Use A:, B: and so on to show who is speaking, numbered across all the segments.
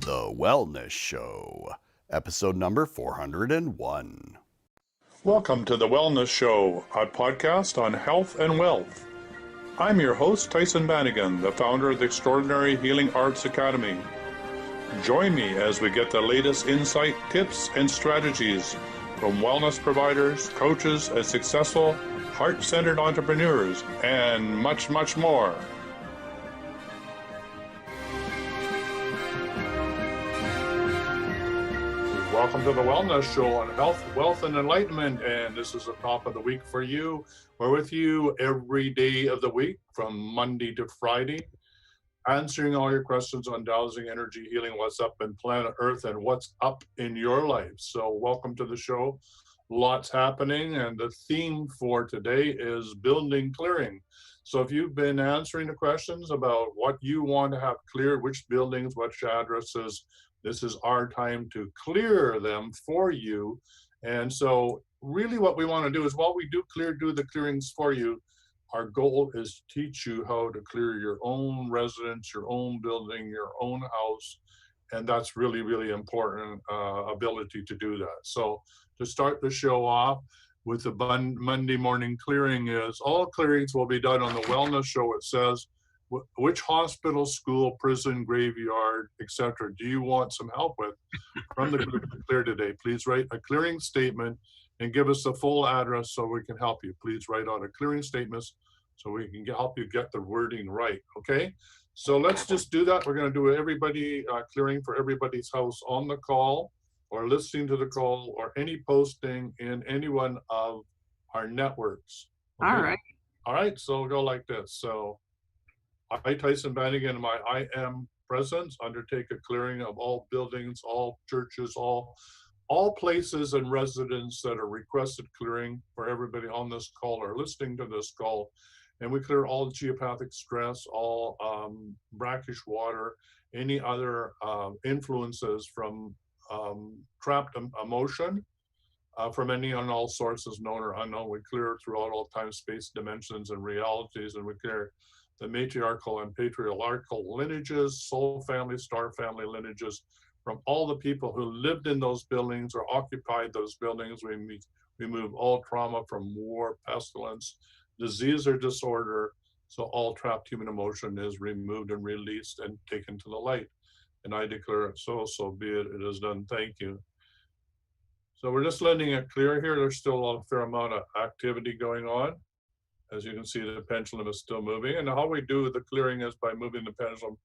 A: The Wellness Show, episode number 401.
B: Welcome to The Wellness Show, a podcast on health and wealth. I'm your host, Tyhson, the founder of the Extraordinary Healing Arts Academy. Join me as we get the latest insight, tips, and strategies from wellness providers, coaches, and successful, heart-centered entrepreneurs, and much, much more. Welcome to the Wellness Show on health, wealth, and enlightenment. And this is the top of the week for you. We're with you every day of the week from Monday to Friday, answering all your questions on dowsing, energy, healing, what's up in planet Earth, and what's up in your life. So welcome to the show. Lots happening. And the theme for today is building clearing. So if you've been answering the questions about what you want to have cleared, which buildings, which addresses, this is our time to clear them for you. And so really what we want to do is while we do the clearings for you, our goal is to teach you how to clear your own residence, your own building, your own house. And that's really, really important ability to do that. So to start the show off with the Monday morning clearing is all clearings will be done on the Wellness Show. It says, which hospital, school, prison, graveyard, etc. do you want some help with from the group to clear today? Please write a clearing statement and give us the full address so we can help you. Please write out a clearing statement so we can help you get the wording right, okay? So let's just do that. We're going to do everybody clearing for everybody's house on the call or listening to the call or any posting in any one of our networks. Okay? All right, so we'll go like this. So I, Tyhson Bannigan, my I am presence, undertake a clearing of all buildings, all churches, all places and residents that are requested clearing for everybody on this call or listening to this call. And we clear all geopathic stress, all brackish water, any other influences from trapped emotion from any and all sources known or unknown. We clear throughout all time, space, dimensions, and realities, and we clear the matriarchal and patriarchal lineages, soul family, star family lineages from all the people who lived in those buildings or occupied those buildings. We remove all trauma from war, pestilence, disease, or disorder. So all trapped human emotion is removed and released and taken to the light. And I declare it so be it. It is done. Thank you. So we're just letting it clear here. There's still a fair amount of activity going on. As you can see, the pendulum is still moving. And how we do the clearing is by moving the pendulum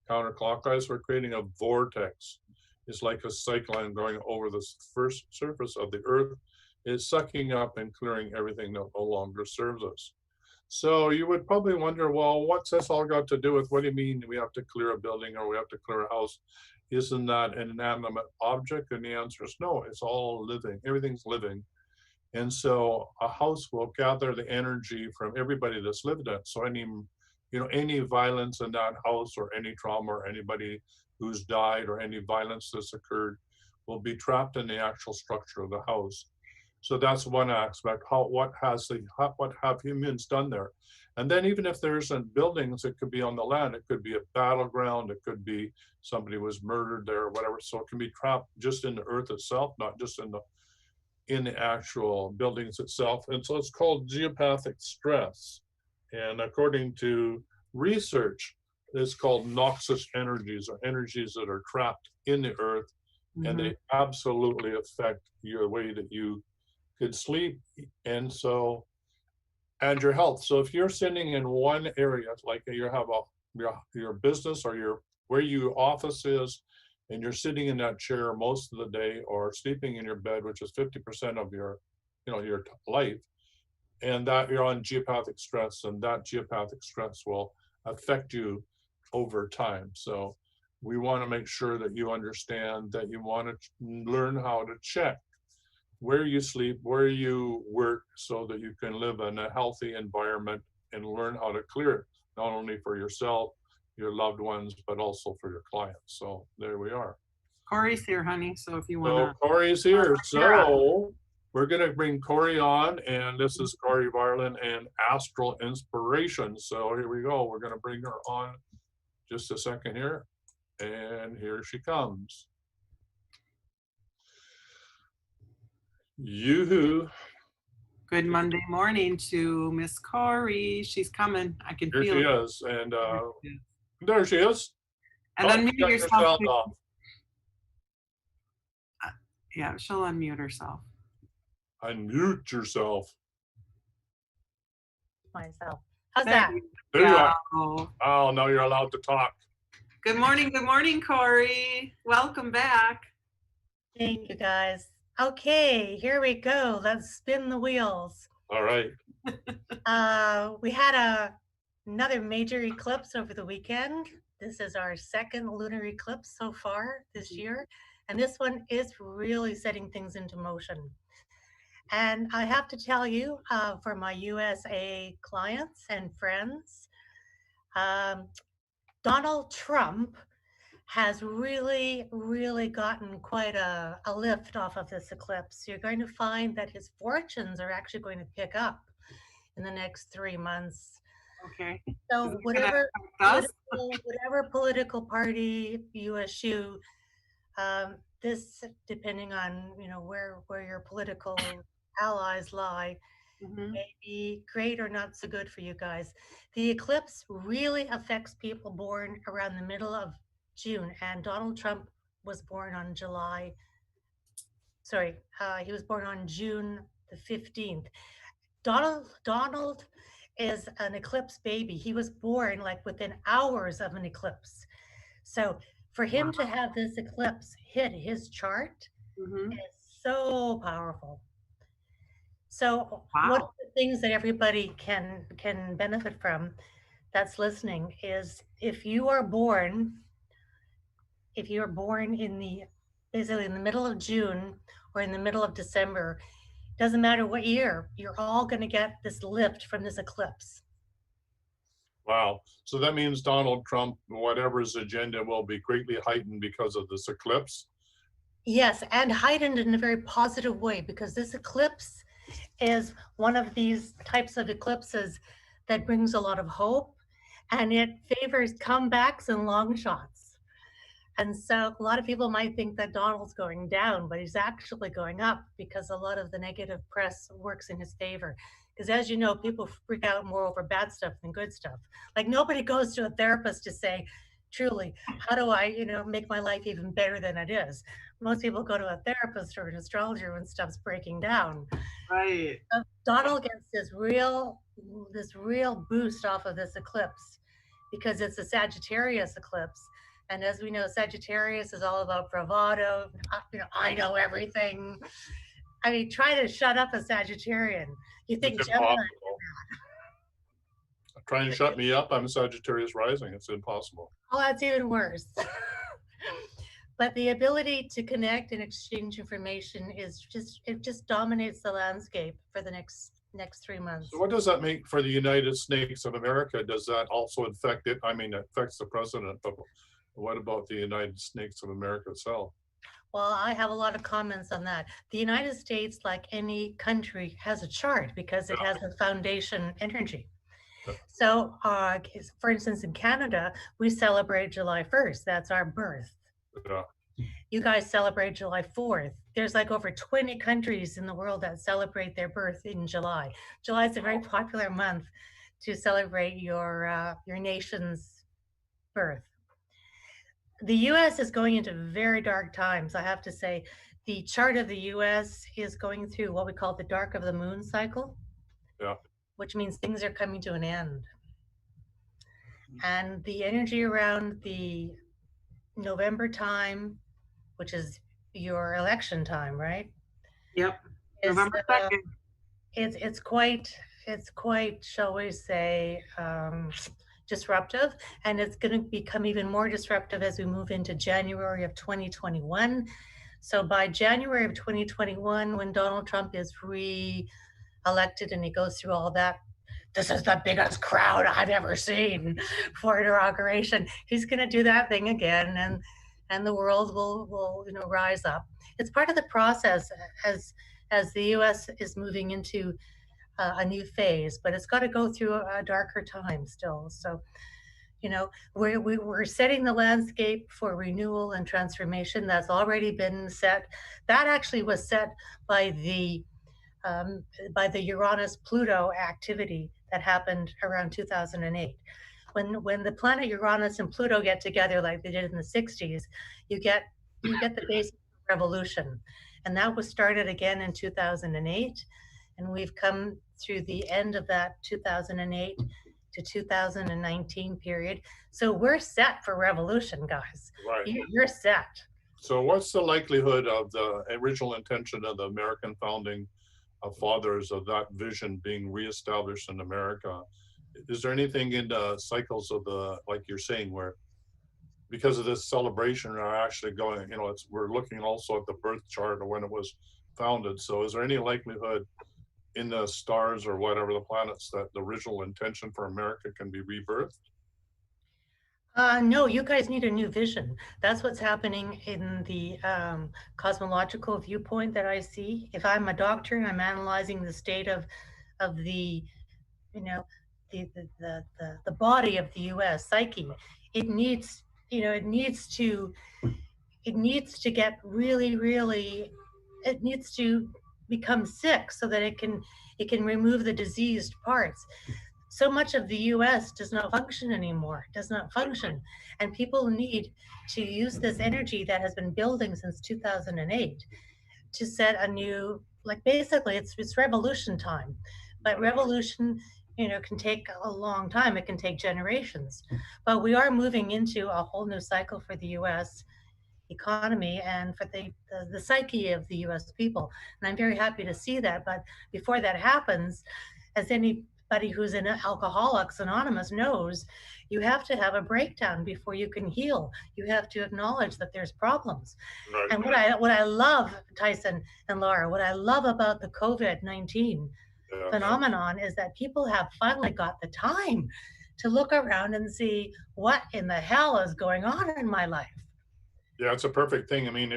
B: counterclockwise. We're creating a vortex. It's like a cyclone going over the first surface of the earth. It's sucking up and clearing everything that no longer serves us. So you would probably wonder, well, what's this all got to do with, what do you mean we have to clear a building or we have to clear a house? Isn't that an inanimate object? And the answer is no, it's all living. Everything's living. And so a house will gather the energy from everybody that's lived in it. So any violence in that house or any trauma or anybody who's died or any violence that's occurred will be trapped in the actual structure of the house. So that's one aspect. What have humans done there? And then even if there isn't buildings, it could be on the land. It could be a battleground. It could be somebody was murdered there or whatever. So it can be trapped just in the earth itself, not just in the actual buildings itself. And so it's called geopathic stress. And according to research, it's called noxious energies or energies that are trapped in the earth. Mm-hmm. And they absolutely affect your way that you could sleep and your health. So if you're sitting in one area, like you have your business or where your office is, and you're sitting in that chair most of the day or sleeping in your bed, which is 50% of your life, and that you're on geopathic stress, and that geopathic stress will affect you over time. So we want to make sure that you understand that you want to learn how to check where you sleep, where you work, so that you can live in a healthy environment and learn how to clear it, not only for yourself, your loved ones, but also for your clients. So there we are.
C: Kory's here, honey. So if you want to.
B: So Kory's here. So we're going to bring Kory on, and this is Kory Varlen and Astral Inspiration. So here we go. We're going to bring her on just a second here. And here she comes. Yoo-hoo.
C: Good Monday morning to Miss Kory. She's coming. I can
B: Here
C: feel
B: she
C: it.
B: is. And there she is.
C: And
B: Oh,
C: unmute
B: you got your
C: yourself.
B: sound
C: please.
B: off.
C: Yeah, she'll unmute herself.
B: Unmute yourself.
D: Myself. How's
C: There
D: that?
C: you
B: There you are.
C: go.
B: Oh, now you're allowed to talk.
C: Good morning, Kory. Welcome back.
D: Thank you, guys. Okay, here we go. Let's spin the wheels.
B: All right.
D: We had another major eclipse over the weekend. This is our second lunar eclipse so far this year, and this one is really setting things into motion. And I have to tell you, for my USA clients and friends, Donald Trump has really, really gotten quite a lift off of this eclipse. You're going to find that his fortunes are actually going to pick up in the next 3 months.
C: Okay.
D: So whatever political party you eschew, this, depending on where your political allies lie, may be great or not so good for you guys. The eclipse really affects people born around the middle of June, and Donald Trump was born on he was born on June the 15th. Donald is an eclipse baby. He was born like within hours of an eclipse. So for him to have this eclipse hit his chart is so powerful. So one of the things that everybody can benefit from that's listening is if you are born basically in the middle of June or in the middle of December, doesn't matter what year, you're all going to get this lift from this eclipse.
B: Wow. So that means Donald Trump, whatever his agenda, will be greatly heightened because of this eclipse.
D: Yes, and heightened in a very positive way, because this eclipse is one of these types of eclipses that brings a lot of hope, and it favors comebacks and long shots. And so a lot of people might think that Donald's going down, but he's actually going up because a lot of the negative press works in his favor. Because as you know, people freak out more over bad stuff than good stuff. Like nobody goes to a therapist to say, truly, how do I, make my life even better than it is? Most people go to a therapist or an astrologer when stuff's breaking down.
C: Right.
D: So Donald gets this real boost off of this eclipse because it's a Sagittarius eclipse. And as we know, Sagittarius is all about bravado. I know everything. I mean, try to shut up a Sagittarian. You think Gemini?
B: Trying to shut me up? I'm a Sagittarius rising. It's impossible.
D: Oh, that's even worse. But the ability to connect and exchange information just dominates the landscape for the next 3 months.
B: So what does that mean for the United States of America? Does that also affect it? I mean, it affects the president, but what about the United States of America itself?
D: Well, I have a lot of comments on that. The United States, like any country, has a chart because it has a foundation energy. So, for instance, in Canada, we celebrate July 1st. That's our birth.
B: Yeah.
D: You guys celebrate July 4th. There's like over 20 countries in the world that celebrate their birth in July. July is a very popular month to celebrate your nation's birth. The U.S. is going into very dark times, I have to say. The chart of the U.S. is going through what we call the dark of the moon cycle, which means things are coming to an end. And the energy around the November time, which is your election time, right?
C: Yep. November 2nd.
D: It's quite, shall we say, disruptive, and it's going to become even more disruptive as we move into January of 2021. So by January of 2021, when Donald Trump is re-elected and he goes through all that, this is the biggest crowd I've ever seen for inauguration. He's going to do that thing again, and the world will rise up. It's part of the process as the U.S. is moving into a new phase, but it's got to go through a darker time still. So, You know, we're setting the landscape for renewal and transformation. That's already been set. That actually was set by the um, Uranus-Pluto activity that happened around 2008. When the planet Uranus and Pluto get together like they did in the 60s, you get the basic revolution, and that was started again in 2008, and we've come through the end of that 2008 to 2019 period. So we're set for revolution, guys.
B: Right.
D: You're set.
B: So what's the likelihood of the original intention of the American founding fathers of that vision being reestablished in America? Is there anything in the cycles of the, like you're saying, where because of this celebration are actually going, we're looking also at the birth chart of when it was founded. So is there any likelihood in the stars or whatever the planets that the original intention for America can be rebirthed?
D: No, you guys need a new vision. That's what's happening in the cosmological viewpoint that I see. If I'm a doctor and I'm analyzing the state of the, you know, the body of the U.S. psyche, it needs, it needs to get really, really, it needs to become sick so that it can remove the diseased parts. So much of the US does not function anymore, does not function. And people need to use this energy that has been building since 2008 to set a new, like basically it's revolution time. But revolution, can take a long time. It can take generations. But we are moving into a whole new cycle for the US economy and for the psyche of the US people. And I'm very happy to see that. But before that happens, as anybody who's in Alcoholics Anonymous knows, you have to have a breakdown before you can heal. You have to acknowledge that there's problems.
B: Right.
D: And what I love, Tyson and Laura, what I love about the COVID-19 phenomenon is that people have finally got the time to look around and see what in the hell is going on in my life.
B: Yeah, it's a perfect thing. I mean,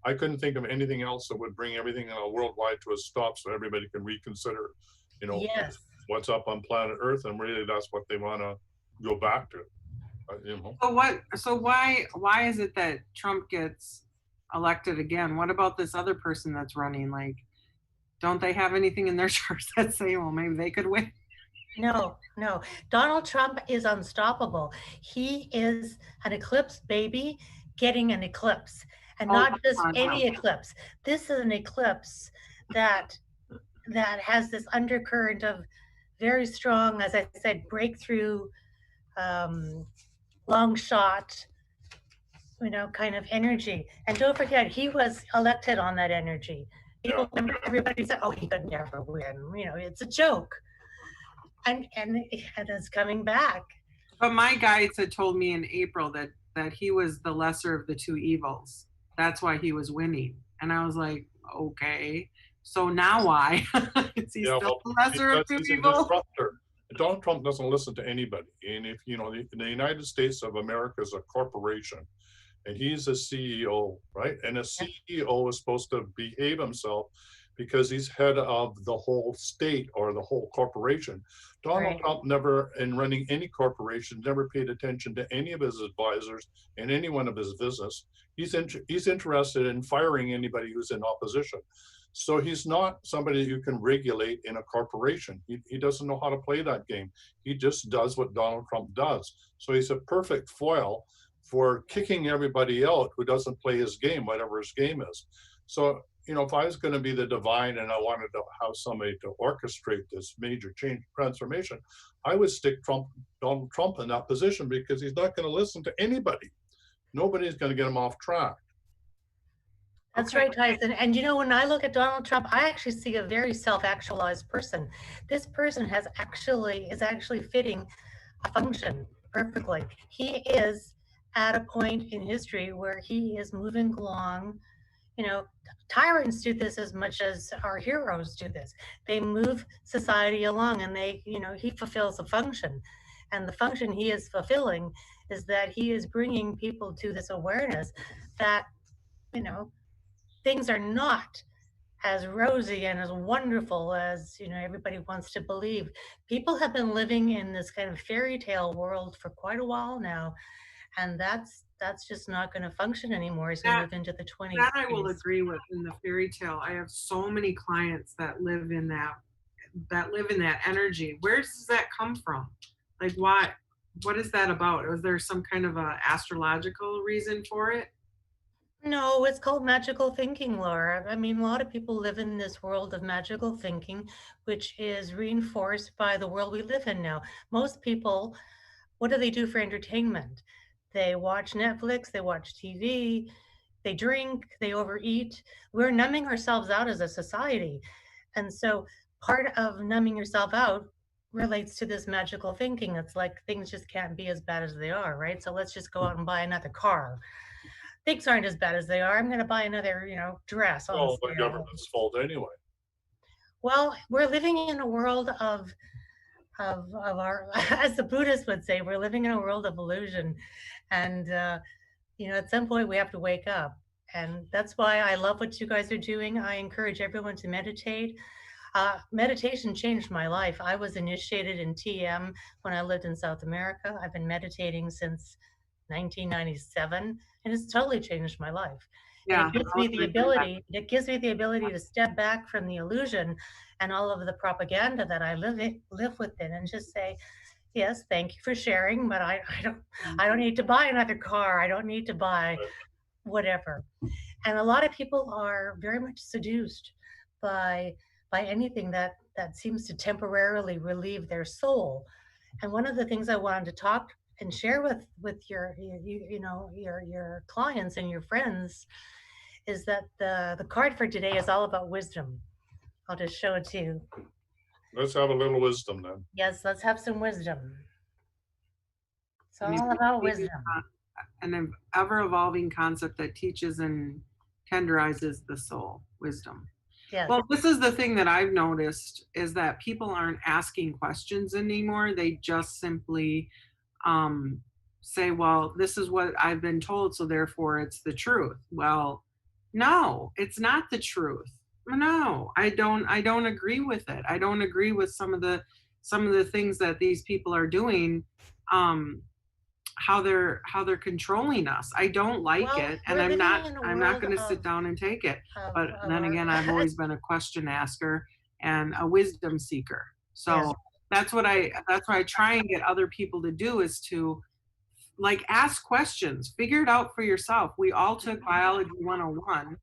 B: I couldn't think of anything else that would bring everything worldwide to a stop so everybody can reconsider,
D: Yes.
B: what's up on planet Earth. And really that's what they want to go back to,
C: So why is it that Trump gets elected again? What about this other person that's running? Like, don't they have anything in their charts that say, well, maybe they could win?
D: No. Donald Trump is unstoppable. He is an eclipse baby getting an eclipse, and not just any eclipse. This is an eclipse that has this undercurrent of very strong, as I said, breakthrough, long shot, kind of energy. And don't forget, he was elected on that energy. People, everybody said, "Oh, he could never win." It's a joke. And it's coming back.
C: But my guides had told me in April that he was the lesser of the two evils. That's why he was winning. And I was like, okay, so now why? Is he still the lesser of two evils?
B: Donald Trump doesn't listen to anybody. And if, the United States of America is a corporation and he's a CEO, right? And a CEO is supposed to behave himself because he's head of the whole state or the whole corporation. Donald Trump never, in running any corporation, never paid attention to any of his advisors and any one of his business. He's interested in firing anybody who's in opposition. So he's not somebody you can regulate in a corporation. He doesn't know how to play that game. He just does what Donald Trump does. So he's a perfect foil for kicking everybody out who doesn't play his game, whatever his game is. So, if I was going to be the divine and I wanted to have somebody to orchestrate this major change transformation, I would stick Donald Trump in that position because he's not going to listen to anybody. Nobody's going to get him off track.
D: That's right, Tyson. And when I look at Donald Trump, I actually see a very self-actualized person. This person is actually fitting a function perfectly. He is at a point in history where he is moving along. Tyrants do this as much as our heroes do this. They move society along, and he fulfills a function. And the function he is fulfilling is that he is bringing people to this awareness that, things are not as rosy and as wonderful as everybody wants to believe. People have been living in this kind of fairy tale world for quite a while now, and that's just not going to function anymore as we
C: That
D: move into the
C: that I will
D: 2030s.
C: agree with in the fairy tale. I have so many clients that live in that energy. Where does that come from? Like what is that about? Is there some kind of a astrological reason for it?
D: No, it's called magical thinking, Laura. I mean, a lot of people live in this world of magical thinking, which is reinforced by the world we live in now. Most people, what do they do for entertainment? They watch Netflix, they watch TV, they drink, they overeat. We're numbing ourselves out as a society. And so part of numbing yourself out relates to this magical thinking. It's like things just can't be as bad as they are, right? So let's just go out and buy another car. Things aren't as bad as they are. I'm going to buy another, dress on
B: Well, the
D: sale.
B: government's fault anyway.
D: Well, we're living in a world of our, as the Buddhists would say, we're living in a world of illusion, and at some point we have to wake up, and that's why I love what you guys are doing. I encourage everyone to meditate. Meditation changed my life. I was initiated in TM when I lived in South America. I've been meditating since 1997, and it's totally changed my life. And
C: Yeah, I would agree with that.
D: it gives me the ability to step back from the illusion and all of the propaganda that I live within, and just say, yes, thank you for sharing, but I don't need to buy another car. I don't need to buy whatever. And a lot of people are very much seduced by anything that seems to temporarily relieve their soul. And one of the things I wanted to talk and share with your clients and your friends is that the card for today is all about wisdom. I'll just show it to you.
B: Let's have a little wisdom then.
D: Yes, let's have some wisdom. It's
C: I mean,
D: all about
C: maybe
D: wisdom.
C: an ever evolving concept that teaches and tenderizes the soul, wisdom.
D: Yes.
C: Well, this is the thing that I've noticed is that people aren't asking questions anymore. They just simply say, well, this is what I've been told, so therefore it's the truth. Well, no, it's not the truth. No, I don't agree with it. I don't agree with some of the things that these people are doing, how they're controlling us. I don't like
D: Well,
C: it, and
D: we're
C: I'm
D: living
C: not
D: in a
C: I'm not
D: world
C: going to sit
D: of
C: down and take it. But
D: of
C: then
D: our
C: again, I've always been a question asker and a wisdom seeker. So
D: Yes.
C: that's what I try and get other people to do, is to like ask questions, figure it out for yourself. We all took biology 101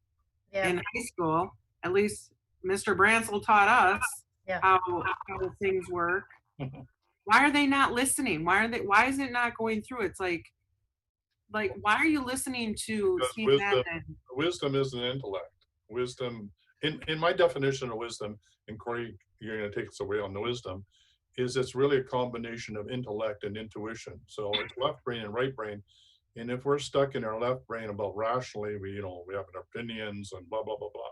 D: Yeah.
C: in high school. At least Mr. Bransel taught us
D: Yeah.
C: how things work. Why are they not listening? Why is it not going through? It's like why are you listening to
B: Because
C: Steve Madden?
B: wisdom is an intellect. Wisdom, in my definition of wisdom, and Kory, you're going to take us away on the wisdom, is it's really a combination of intellect and intuition. So it's left brain and right brain. And if we're stuck in our left brain about rationally, we have our opinions and blah, blah, blah, blah.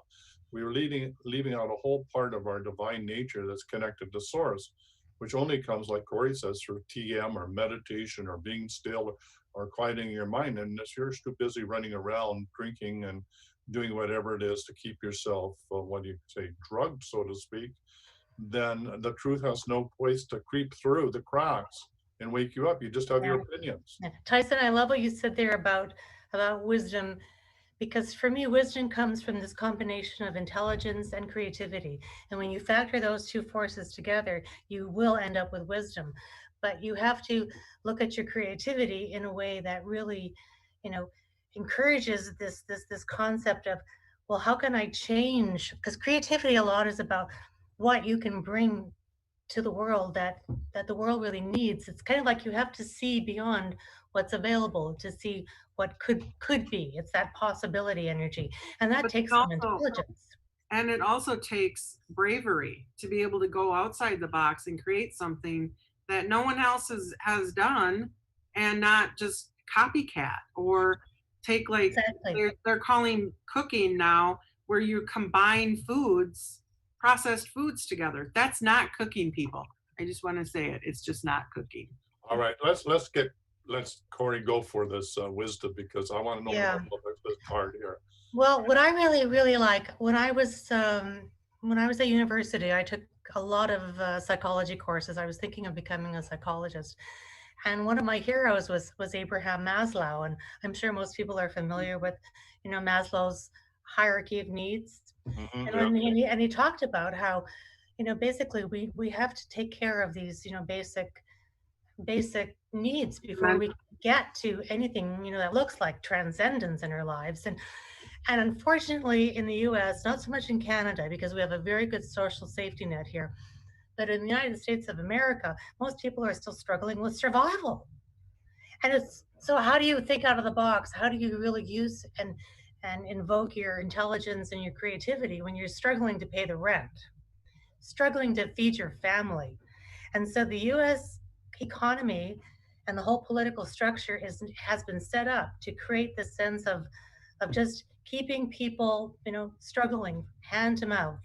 B: We're leaving out a whole part of our divine nature that's connected to source, which only comes, like Kory says, through TM or meditation or being still or quieting your mind. And if you're too busy running around drinking and doing whatever it is to keep yourself, drugged, so to speak, then the truth has no place to creep through the cracks and wake you up. You just have your opinions.
D: Yeah. Tyson, I love what you said there about wisdom, because for me, wisdom comes from this combination of intelligence and creativity. And when you factor those two forces together, you will end up with wisdom. But you have to look at your creativity in a way that really, encourages this concept of, well, how can I change? Because creativity a lot is about what you can bring to the world that the world really needs. It's kind of like you have to see beyond what's available to see what could be. It's that possibility energy, and that
C: But
D: takes some
C: also,
D: intelligence.
C: and it also takes bravery to be able to go outside the box and create something that no one else has done, and not just copycat or take
D: Exactly.
C: they're calling cooking now, where you combine processed foods together. That's not cooking, people. I just want to say it. It's just not cooking.
B: All right, let's let's Kory go for this wisdom, because I want to know
D: Yeah.
B: more about this card here.
D: Well, what I really, really like, when I was at university, I took a lot of psychology courses. I was thinking of becoming a psychologist, and one of my heroes was Abraham Maslow, and I'm sure most people are familiar with, Maslow's hierarchy of needs.
B: Mhm,
D: And
B: yeah.
D: he talked about how, basically we have to take care of these, basic needs before we get to anything, that looks like transcendence in our lives. And unfortunately, in the US, not so much in Canada, because we have a very good social safety net here, but in the United States of America, most people are still struggling with survival. And it's so, how do you think out of the box? How do you really use and invoke your intelligence and your creativity when you're struggling to pay the rent, struggling to feed your family? And so the US economy and the whole political structure has been set up to create this sense of just keeping people, struggling hand to mouth.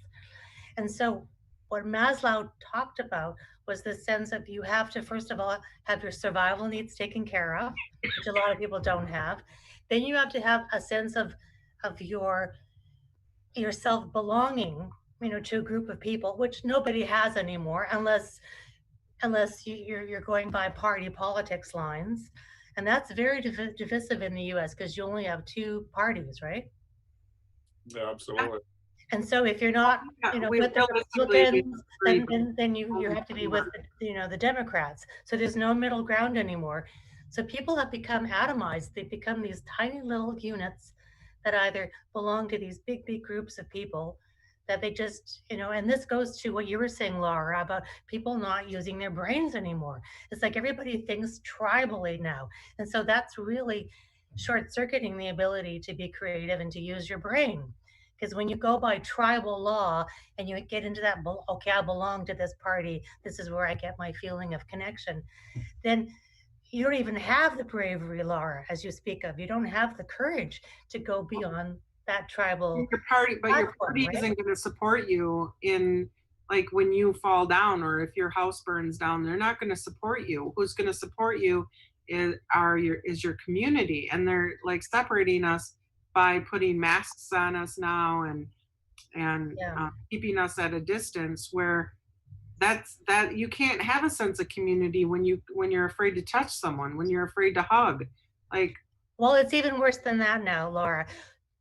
D: And so what Maslow talked about was the sense of, you have to, first of all, have your survival needs taken care of, which a lot of people don't have. Then you have to have a sense of your self belonging, to a group of people, which nobody has anymore, unless you're going by party politics lines. And that's very divisive in the US, because you only have two parties, right?
B: Yeah, absolutely.
D: And so if you're not,
C: We
D: with the
C: relatively
D: Republicans,
C: agree.
D: then you have to be with, the Democrats. So there's no middle ground anymore. So people have become atomized. They become these tiny little units that either belong to these big groups of people that they just, and this goes to what you were saying, Laura, about people not using their brains anymore. It's like everybody thinks tribally now. And so that's really short circuiting the ability to be creative and to use your brain. Because when you go by tribal law and you get into that, okay, I belong to this party, this is where I get my feeling of connection, then you don't even have the bravery, Laura, as you speak of. You don't have the courage to go beyond that tribal
C: Your party, but your
D: platform,
C: party
D: right?
C: isn't going to support you in, like, when you fall down or if your house burns down. They're not going to support you. Who's going to support you is your community, and they're like separating us by putting masks on us now and
D: Yeah.
C: keeping us at a distance, where that you can't have a sense of community when you're afraid to touch someone, when you're afraid to hug. Like,
D: Well, it's even worse than that now, Laura.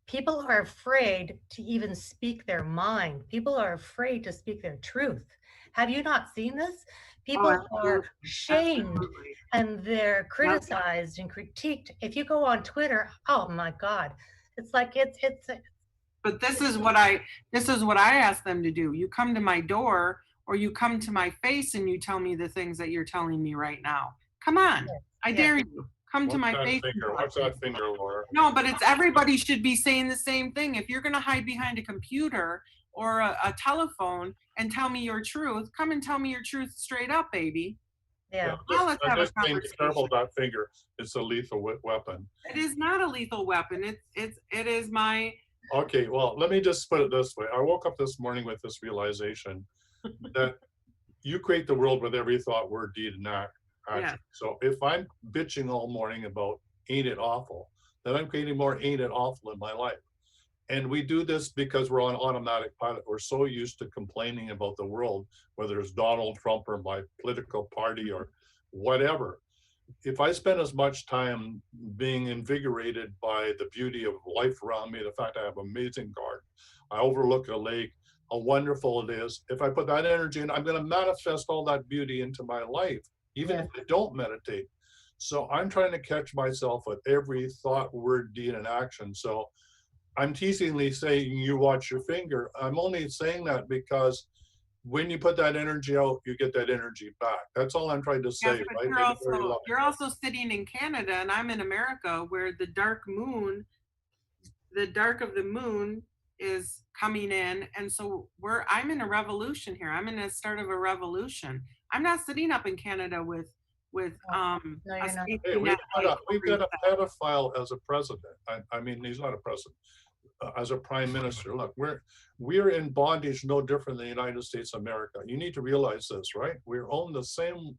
D: People are afraid to even speak their mind. People are afraid to speak their truth. Have you not seen this?
C: oh,
D: People are
C: absolutely,
D: shamed
C: absolutely.
D: and they're
C: Yep.
D: criticized and critiqued. If you go on Twitter, oh my God, it's like it's
C: But this is what I ask them to do. You come to my door or you come to my face and you tell me the things that you're telling me right now. Come on. I
D: yes.
C: dare you. Come to
B: What's
C: my
B: that
C: face.
B: finger? What's that finger, Laura?
C: No, but it's everybody should be saying the same thing. If you're going to hide behind a computer or a telephone and tell me your truth, come and tell me your truth straight up, baby.
D: Yeah.
C: Now let's have a
B: Just being careful
C: conversation.
B: with that finger. It's a lethal weapon.
C: It is not a lethal weapon. It is my.
B: Okay, well, let me just put it this way. I woke up this morning with this realization that you create the world with every thought, word, deed, and action.
C: Yeah.
B: So if I'm bitching all morning about ain't it awful, then I'm creating more ain't it awful in my life. And we do this because we're on automatic pilot. We're so used to complaining about the world, whether it's Donald Trump or my political party or whatever. If I spend as much time being invigorated by the beauty of life around me, the fact I have an amazing garden, I overlook a lake, how wonderful it is. If I put that energy in, I'm going to manifest all that beauty into my life, even if I don't meditate. So I'm trying to catch myself with every thought, word, deed, and action. So I'm teasingly saying you watch your finger. I'm only saying that because when you put that energy out, you get that energy back. That's all I'm trying to say,
C: Yes, but
B: right?
C: you're also sitting in Canada and I'm in America, where the dark of the moon is coming in, and so I'm in a revolution here. I'm in the start of a revolution. I'm not sitting up in Canada with
D: No,
C: a
D: you're not.
C: safety
B: Hey, we've
C: net.
B: got a pedophile as a president. I mean, he's not a president. As a prime minister, look, we're in bondage, no different than the United States of America. You need to realize this, right? We're owned the same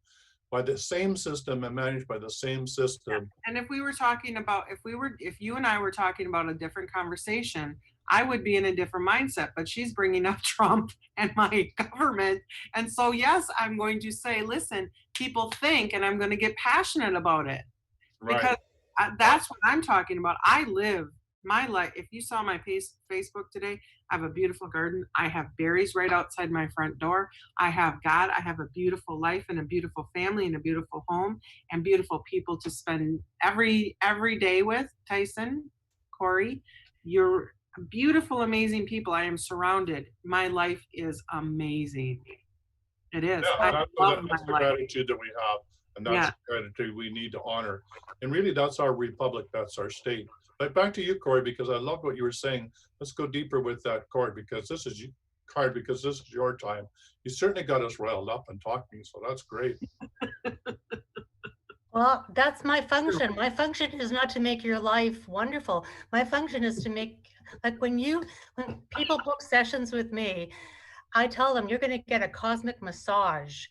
B: by the same system and managed by the same system.
C: And if we were talking about, if you and I were talking about a different conversation, I would be in a different mindset, but she's bringing up Trump and my government. And so, yes, I'm going to say, listen, people think, and I'm going to get passionate about it.
B: Right.
C: Because that's what I'm talking about. I live my life. If you saw my Facebook today, I have a beautiful garden. I have berries right outside my front door. I have God. I have a beautiful life and a beautiful family and a beautiful home and beautiful people to spend every day with. Tyhson, Kory, you're beautiful, amazing people. I am surrounded. My life is amazing. It is.
B: Yeah,
C: I
B: that's
C: love
B: the
C: my life.
B: gratitude that we have, and that's the gratitude we need to honor. And really, that's our republic. That's our state. But back to you, Kory, because I love what you were saying. Let's go deeper with that card, because this is your time. You certainly got us riled up and talking, so that's great.
D: Well, that's my function. My function is not to make your life wonderful. My function is to make, like when people book sessions with me, I tell them you're going to get a cosmic massage.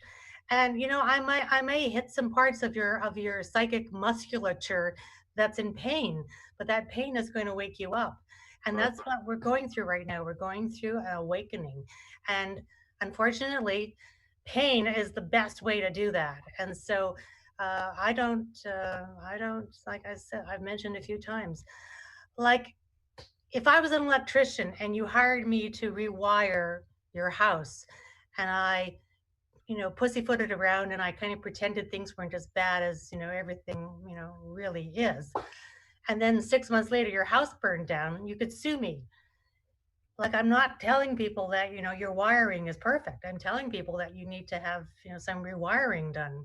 D: And I may hit some parts of your psychic musculature that's in pain, but that pain is going to wake you up. And that's what we're going through right now. We're going through an awakening. And unfortunately, pain is the best way to do that. And so I don't, like I said, I've mentioned a few times, like if I was an electrician and you hired me to rewire your house and I, pussyfooted around and I kind of pretended things weren't as bad as, everything, really is. And then 6 months later, your house burned down, you could sue me. Like, I'm not telling people that, your wiring is perfect. I'm telling people that you need to have, some rewiring done.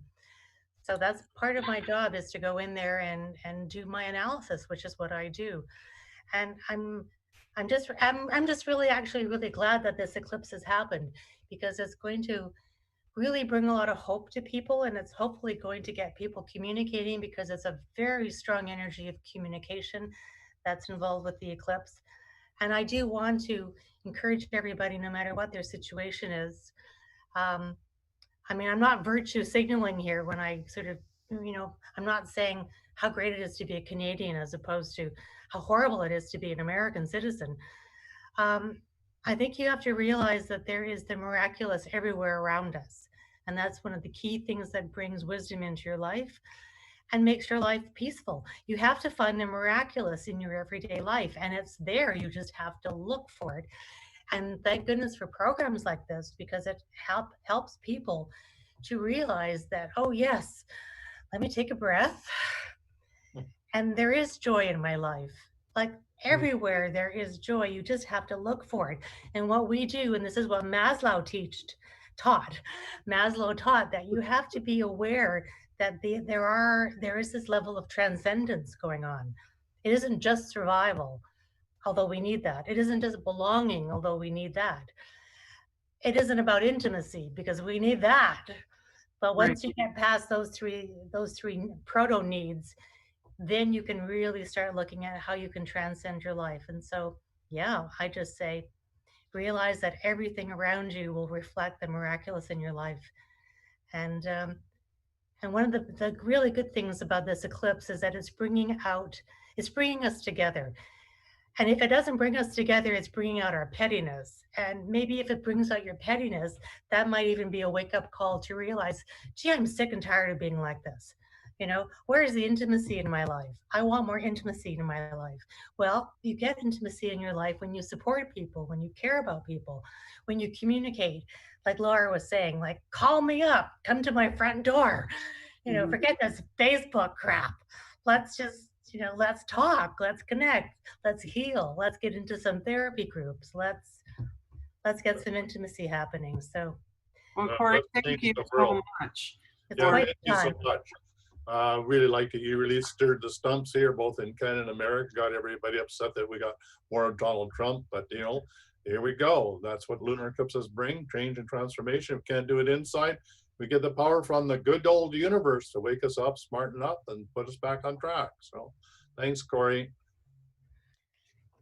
D: So that's part of my job, is to go in there and do my analysis, which is what I do. And I'm just really actually really glad that this eclipse has happened, because it's going to really bring a lot of hope to people, and it's hopefully going to get people communicating, because it's a very strong energy of communication that's involved with the eclipse. And I do want to encourage everybody, no matter what their situation is. I'm not virtue signaling here when I sort of, I'm not saying how great it is to be a Canadian as opposed to how horrible it is to be an American citizen. I think you have to realize that there is the miraculous everywhere around us. And that's one of the key things that brings wisdom into your life and makes your life peaceful. You have to find the miraculous in your everyday life, and it's there. You just have to look for it. And thank goodness for programs like this, because it helps people to realize that, oh yes, let me take a breath. And there is joy in my life. Like everywhere there is joy. You just have to look for it. And what we do, and this is what Maslow taught that you have to be aware that there is this level of transcendence going on. It isn't just survival, although we need that. It isn't just belonging, although we need that. It isn't about intimacy, because we need that. But once you get past those three proto needs, then you can really start looking at how you can transcend your life. And so, yeah, I just say, realize that everything around you will reflect the miraculous in your life. And one of the really good things about this eclipse is that it's bringing us together. And if it doesn't bring us together, it's bringing out our pettiness. And maybe if it brings out your pettiness, that might even be a wake-up call to realize, gee, I'm sick and tired of being like this. Where is the intimacy in my life? I want more intimacy in my life. Well, you get intimacy in your life when you support people, when you care about people, when you communicate. Like Laura was saying, like, call me up, come to my front door. Forget this Facebook crap. Let's just, let's talk, let's connect, let's heal, let's get into some therapy groups. Let's get some intimacy happening. So,
C: well, Kory, thank you so much.
D: It's quite
B: thank you so much. Really like it. You really stirred the stumps here, both in Canada and America. Got everybody upset that we got more of Donald Trump, but here we go. That's what lunar eclipses bring: change and transformation. If we can't do it inside, we get the power from the good old universe to wake us up, smarten up, and put us back on track. So, thanks, Kory.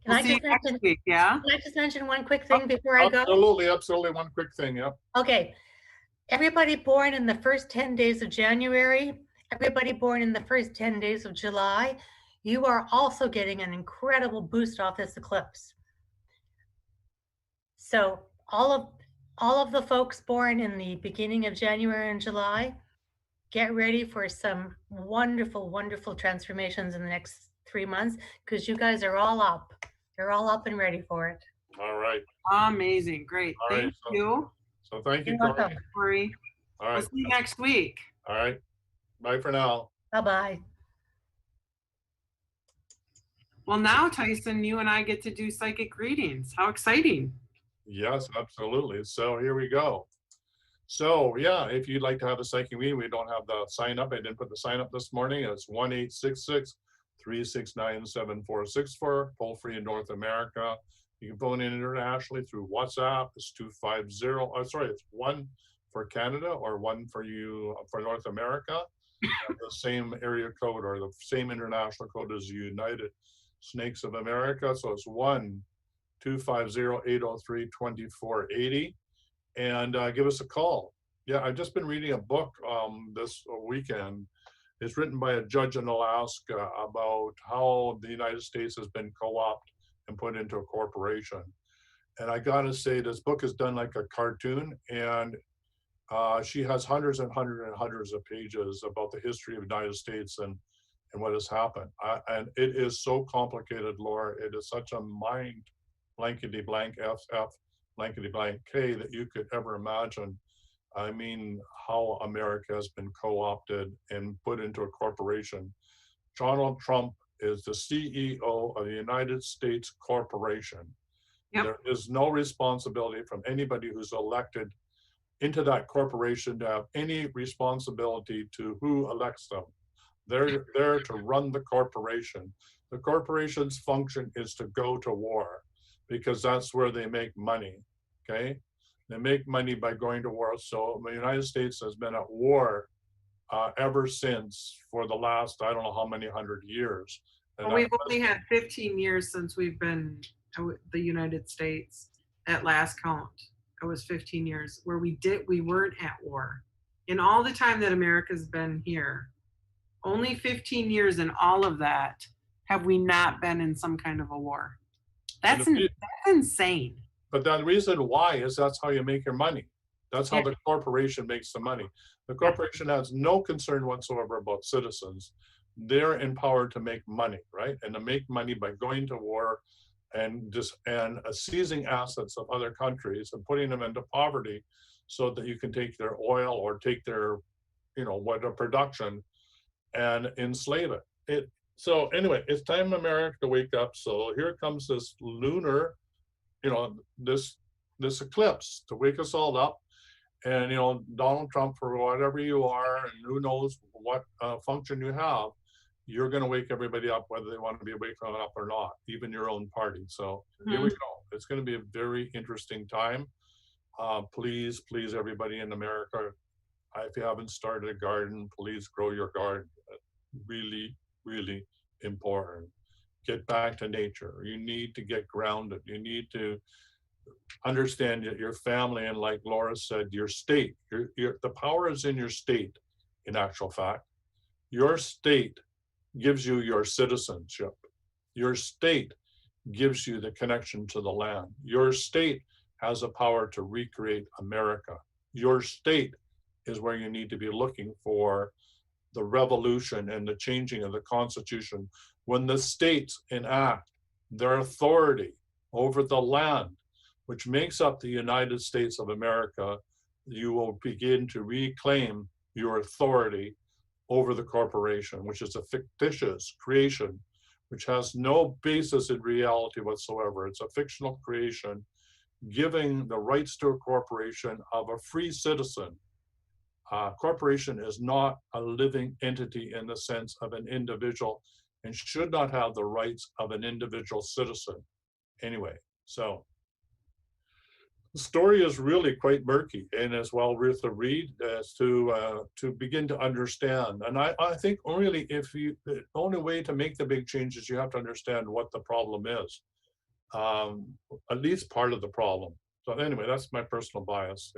D: Can I just mention one quick thing before I go?
B: Absolutely, one quick thing. Yep.
D: Okay. Everybody born in the first 10 days of January, everybody born in the first 10 days of July, you are also getting an incredible boost off this eclipse. So all of the folks born in the beginning of January and July, get ready for some wonderful, wonderful transformations in the next 3 months because you guys are all up. You're all up and ready for it.
B: All right.
C: Amazing. Great.
B: All right,
C: Thank
B: so-
C: you,
B: So thank you,
D: You're
B: Kory.
D: welcome.
C: Kory.
B: All
C: We'll
B: right.
C: see you next week.
B: All right. Bye for now.
D: Bye-bye.
C: Well, now, Tyson, you and I get to do psychic readings. How exciting.
B: Yes, absolutely. So here we go. So yeah, if you'd like to have a psychic reading, we don't have the sign up. I didn't put the sign up this morning. It's 1-866-369-7464, toll free in North America. You can phone in internationally through WhatsApp. It's 250. It's 1 for Canada or 1 for you for North America. The same area code or the same international code as United Snakes of America. So it's 1-250-803-2480. And give us a call. Yeah, I've just been reading a book this weekend. It's written by a judge in Alaska about how the United States has been co-opted and put into a corporation. And I gotta say, this book is done like a cartoon, and she has hundreds and hundreds and hundreds of pages about the history of the United States and what has happened. And it is so complicated, Laura. It is such a mind blankety blank FF blankety blank K that you could ever imagine. I mean, how America has been co-opted and put into a corporation. Donald Trump is the CEO of the United States Corporation.
C: Yep.
B: There is no responsibility from anybody who's elected into that corporation to have any responsibility to who elects them. They're there to run the corporation. The corporation's function is to go to war because that's where they make money, okay? They make money by going to war. So the United States has been at war ever since for the last, I don't know how many 100 years. And
C: Well, we've only had 15 years since we've been the United States at last count. It was 15 years where we weren't at war. In all the time that America's been here, only 15 years in all of that have we not been in some kind of a war. That's insane.
B: But the reason why is that's how you make your money. That's how the corporation makes the money. The corporation has no concern whatsoever about citizens. They're empowered to make money, right? And to make money by going to war and seizing assets of other countries and putting them into poverty so that you can take their oil or take their, production and enslave it. So anyway, it's time America to wake up. So here comes this lunar, this eclipse to wake us all up. And, Donald Trump, for whatever you are, and who knows what function you have, you're going to wake everybody up, whether they want to be waking up or not, even your own party. So here we go. It's going to be a very interesting time. Please, everybody in America, if you haven't started a garden, please grow your garden. Really, really important. Get back to nature. You need to get grounded. You need to understand that your family, and like Laura said, your state, the power is in your state, in actual fact. Your state gives you your citizenship. Your state gives you the connection to the land. Your state has the power to recreate America. Your state is where you need to be looking for the revolution and the changing of the Constitution. When the states enact their authority over the land, which makes up the United States of America, you will begin to reclaim your authority over the corporation, which is a fictitious creation, which has no basis in reality whatsoever. It's a fictional creation giving the rights to a corporation of a free citizen. Corporation is not a living entity in the sense of an individual and should not have the rights of an individual citizen. Anyway, so the story is really quite murky and as well worth a read as to begin to understand. And I think really the only way to make the big changes, you have to understand what the problem is, at least part of the problem. So anyway, that's my personal bias,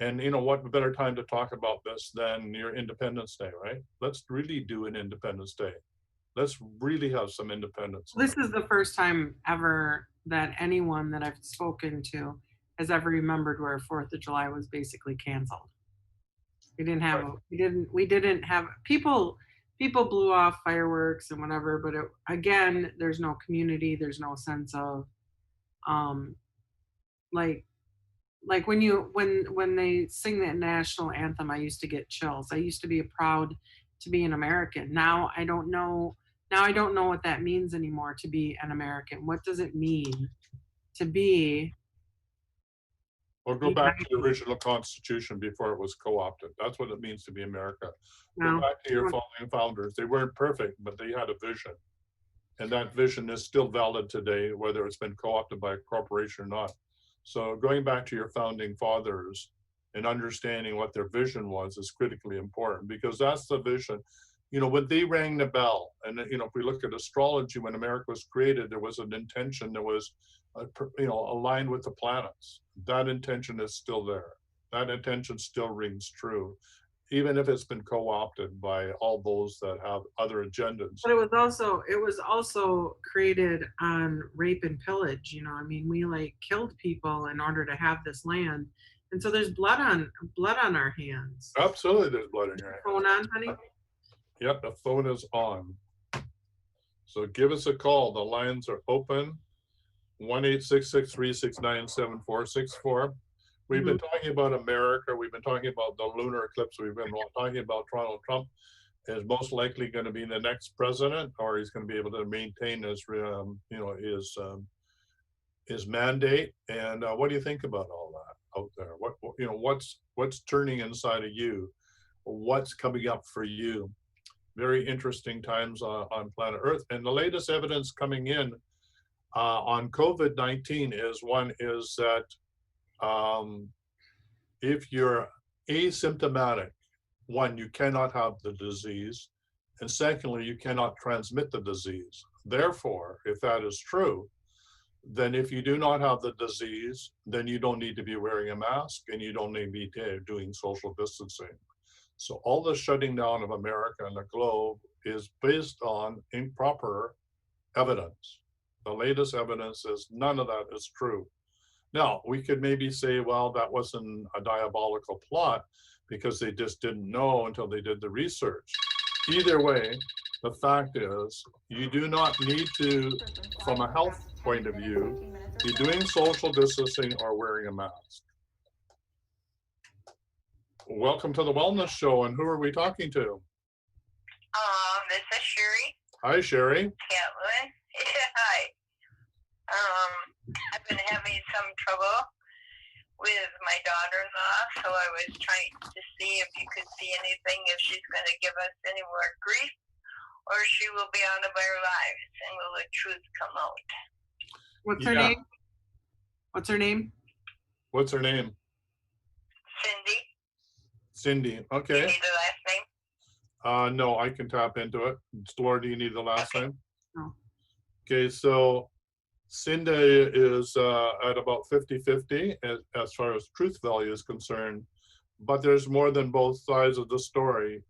B: And you know what better time to talk about this than your Independence Day, right? Let's really do an Independence Day. Let's really have some independence.
C: This is the first time ever that anyone that I've spoken to has ever remembered where 4th of July was basically canceled. We didn't have,
B: Right.
C: we didn't have, people blew off fireworks and whatever, but again, there's no community, there's no sense of, like when they sing that national anthem, I used to get chills. I used to be proud to be an American. Now I don't know what that means anymore, to be an American. What does it mean to be
B: Or go back to the original Constitution before it was co-opted. That's what it means to be America. Go back to your founding founders. They weren't perfect, but they had a vision. And that vision is still valid today, whether it's been co-opted by a corporation or not. So going back to your founding fathers and understanding what their vision was is critically important, because that's the vision. You know, when they rang the bell, and you know, if we look at astrology, when America was created, there was an intention that was, you know, aligned with the planets. That intention is still there. That intention still rings true, even if it's been co-opted by all those that have other agendas.
C: But it was also created on rape and pillage. You know, I mean, we like killed people in order to have this land, and so there's blood on our hands.
B: Absolutely, there's blood in your hands.
C: Phone on, honey?
B: Yep, the phone is on. So give us a call. The lines are open. 1-866-369-7464. We've been talking about America. We've been talking about the lunar eclipse. We've been talking about Donald Trump is most likely going to be the next president, or he's going to be able to maintain his, you know, his mandate. And what do you think about all that out there? What you know, what's turning inside of you? What's coming up for you? Very interesting times on planet Earth. And the latest evidence coming in on COVID-19 is that if you're asymptomatic, one, you cannot have the disease, and secondly, you cannot transmit the disease. Therefore, if that is true, then if you do not have the disease, then you don't need to be wearing a mask and you don't need to be doing social distancing. So all the shutting down of America and the globe is based on improper evidence. The latest evidence is none of that is true. Now, we could maybe say, well, that wasn't a diabolical plot because they just didn't know until they did the research. Either way, the fact is, you do not need to, from a health point of view, be doing social distancing or wearing a mask. Welcome to the Wellness Show, and who are we talking to?
E: This is Sherry.
B: Hi, Sherry.
E: Catlin. Hi. I've been having some trouble with my daughter-in-law, so I was trying to see if you could see anything, if she's going to give us any more grief, or she will be out of our lives, and will the truth come out?
C: What's her name? What's her name?
B: What's her name?
E: Cindy.
B: Cindy. Okay.
E: You need the last name?
B: No, I can tap into it. Laura, do you need the last name?
C: No.
B: Okay, so Cindy is at about 50-50 as far as truth value is concerned, but there's more than both sides of the story.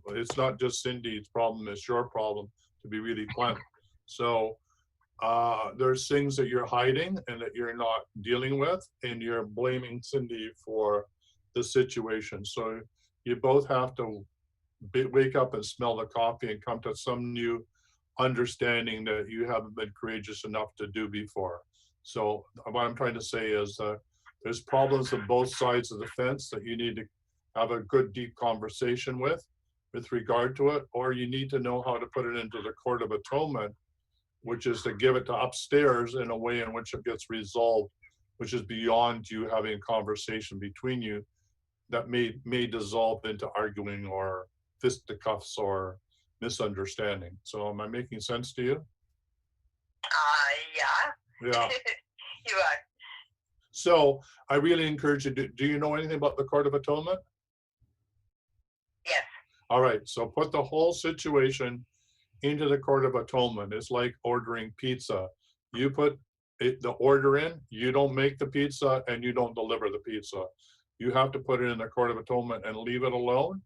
B: It's not just Cindy's problem, it's your problem, to be really blunt. So there's things that you're hiding and that you're not dealing with, and you're blaming Cindy for the situation. So you both have to wake up and smell the coffee and come to some new understanding that you haven't been courageous enough to do before. So what I'm trying to say is there's problems on both sides of the fence that you need to have a good deep conversation with regard to it, or you need to know how to put it into the Court of Atonement, which is to give it to upstairs in a way in which it gets resolved, which is beyond you having a conversation between you that may dissolve into arguing or fisticuffs or misunderstanding. So am I making sense to you?
E: Yeah.
B: Yeah.
E: You are.
B: So I really encourage you, do you know anything about the Court of Atonement?
E: Yes.
B: All right, so put the whole situation into the Court of Atonement. It's like ordering pizza. You put the order in, you don't make the pizza, and you don't deliver the pizza. you have to put it in the Court of Atonement and leave it alone.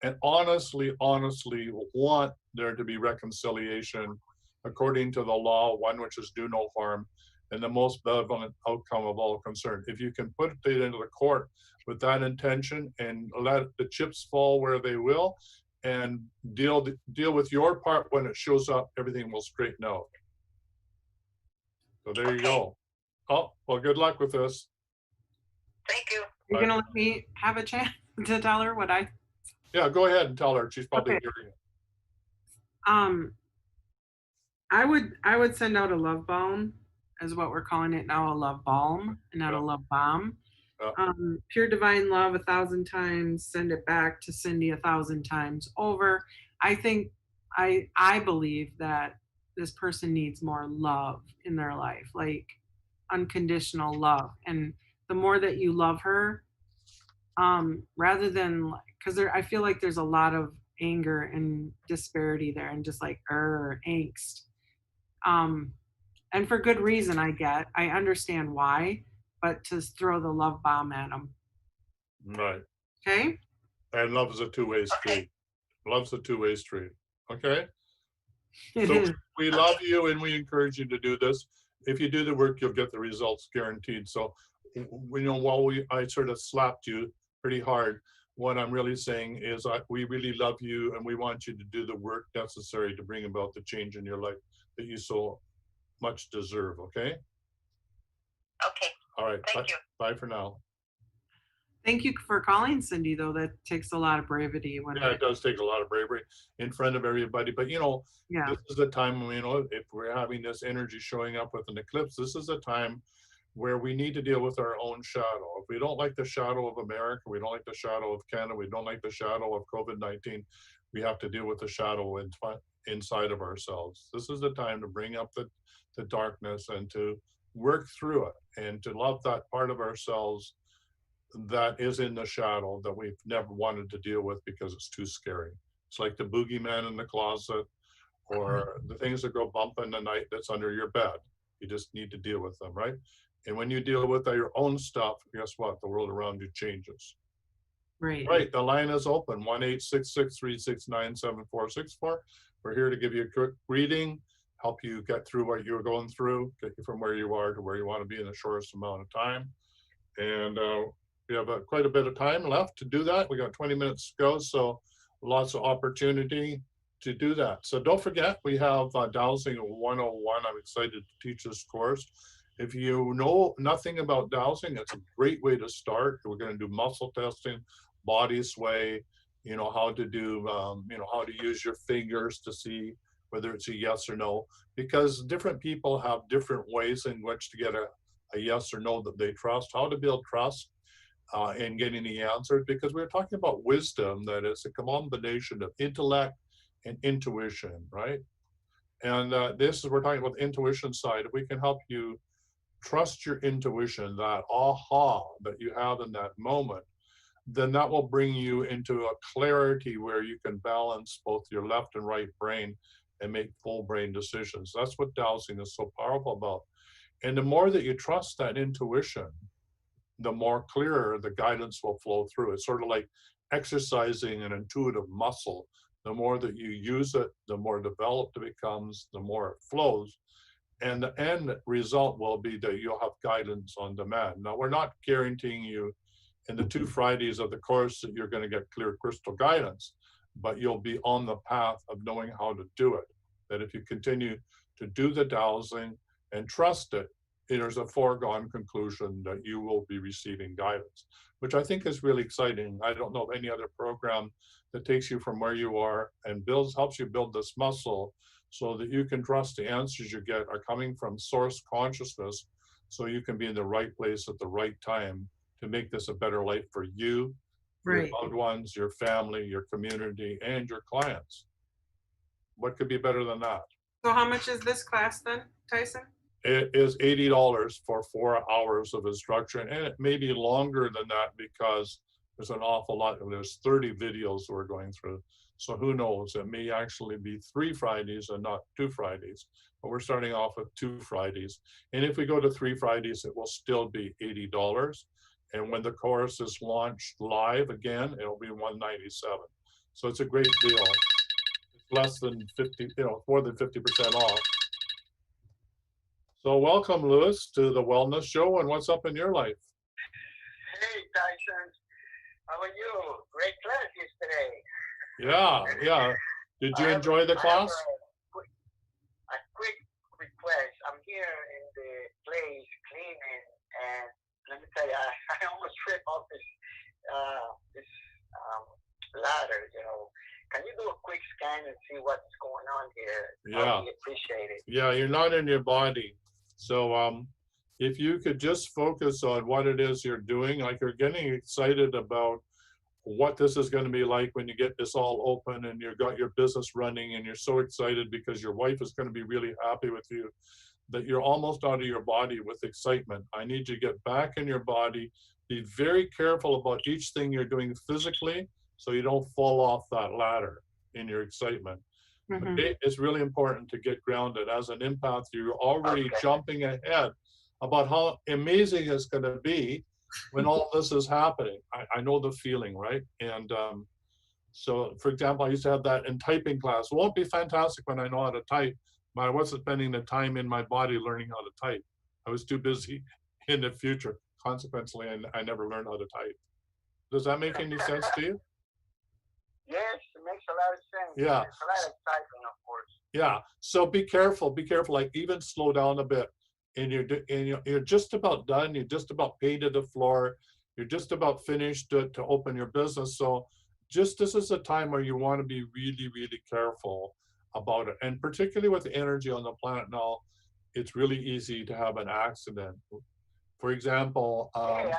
B: And honestly want there to be reconciliation according to the law, one which is do no harm, and the most benevolent outcome of all concerned. If you can put it into the court with that intention and let the chips fall where they will, and deal with your part when it shows up, everything will straighten out. So there you go. Oh, well, good luck with this.
E: Thank you.
C: You're gonna let me have a chance to tell her what I?
B: Yeah, go ahead and tell her. She's probably
C: Okay.
B: hearing it.
C: I would send out a love balm, is what we're calling it now, a love balm, not
B: Yeah.
C: a love bomb.
B: Yeah.
C: Pure divine love 1,000 times, send it back to Cindy 1,000 times over. I think, I believe that this person needs more love in their life, like unconditional love. And the more that you love her, rather than, because I feel like there's a lot of anger and disparity there, and just like angst. And for good reason, I understand why, but to throw the love bomb at them.
B: Right.
C: Okay?
B: And love is a two-way street. Love's a two-way street. Okay?
C: It
B: So
C: is.
B: we love you and we encourage you to do this. If you do the work, you'll get the results guaranteed. So, while I sort of slapped you pretty hard, what I'm really saying is we really love you and we want you to do the work necessary to bring about the change in your life that you so much deserve. Okay?
E: Okay.
B: All right.
E: Thank you.
B: Bye for now.
C: Thank you for calling, Cindy, though. That takes a lot of bravery.
B: Yeah, it does take a lot of bravery in front of everybody. But,
C: Yeah.
B: this is the time, if we're having this energy showing up with an eclipse, this is a time where we need to deal with our own shadow. If we don't like the shadow of America, we don't like the shadow of Canada, we don't like the shadow of COVID-19, we have to deal with the shadow inside of ourselves. This is the time to bring up the darkness and to work through it and to love that part of ourselves that is in the shadow that we've never wanted to deal with because it's too scary. It's like the boogeyman in the closet or the things that go bump in the night that's under your bed. You just need to deal with them, right? And when you deal with your own stuff, guess what? The world around you changes.
C: Right.
B: Right, the line is open, 1-866-369-7464. We're here to give you a quick reading, help you get through what you're going through, get you from where you are to where you want to be in the shortest amount of time. And we have quite a bit of time left to do that. We got 20 minutes to go, so lots of opportunity to do that. So don't forget, we have Dowsing 101. I'm excited to teach this course. If you know nothing about dowsing, it's a great way to start. We're going to do muscle testing, body sway, how to do, how to use your fingers to see whether it's a yes or no, because different people have different ways in which to get a yes or no that they trust, how to build trust in getting the answers, because we're talking about wisdom, that is a combination of intellect and intuition, right? And we're talking about the intuition side. If we can help you trust your intuition, that aha that you have in that moment, then that will bring you into a clarity where you can balance both your left and right brain and make full brain decisions. That's what dowsing is so powerful about. And the more that you trust that intuition, the more clearer the guidance will flow through. It's sort of like exercising an intuitive muscle. The more that you use it, the more developed it becomes, the more it flows. And the end result will be that you'll have guidance on demand. Now, we're not guaranteeing you in the 2 Fridays of the course that you're going to get clear crystal guidance, but you'll be on the path of knowing how to do it. That if you continue to do the dowsing and trust it, there's a foregone conclusion that you will be receiving guidance, which I think is really exciting. I don't know of any other program that takes you from where you are and helps you build this muscle so that you can trust the answers you get are coming from source consciousness, so you can be in the right place at the right time to make this a better life for you,
C: Right.
B: your loved ones, your family, your community, and your clients. What could be better than that?
C: So how much is this class then, Tyson?
B: It is $80 for 4 hours of instruction, and it may be longer than that because there's an awful lot. There's 30 videos we're going through. So who knows? It may actually be 3 Fridays and not 2 Fridays, but we're starting off with 2 Fridays. And if we go to 3 Fridays, it will still be $80. And when the course is launched live again, it'll be 197. So it's a great deal. It's less than 50, more than 50% off. So welcome, Louis, to the Wellness Show, and what's up in your life?
F: Hey, Tyson. How are you? Great class yesterday.
B: Yeah. Did you enjoy the class?
F: A quick request. I'm here in the place cleaning, and let me tell you, I almost tripped off this ladder. Can you do a quick scan and see what's going on here?
B: Yeah.
F: I appreciate it.
B: Yeah, you're not in your body. So if you could just focus on what it is you're doing, like you're getting excited about what this is going to be like when you get this all open and you've got your business running, and you're so excited because your wife is going to be really happy with you, that you're almost out of your body with excitement. I need you to get back in your body. Be very careful about each thing you're doing physically so you don't fall off that ladder in your excitement.
C: Mhm.
B: Okay? It's really important to get grounded. As an empath, you're already jumping ahead about how amazing it's going to be when all this is happening. I know the feeling, right? And so, for example, I used to have that in typing class. It won't be fantastic when I know how to type, but I wasn't spending the time in my body learning how to type. I was too busy in the future. Consequently, I never learned how to type. Does that make any sense to you?
F: Yes, it makes a lot of sense.
B: Yeah.
F: It's a lot of typing, of course.
B: Yeah. So be careful. Like even slow down a bit. And you're just about done. You're just about paid to the floor. You're just about finished to open your business. So this is a time where you want to be really, really careful about it. And particularly with the energy on the planet now, it's really easy to have an accident. For example,
F: I have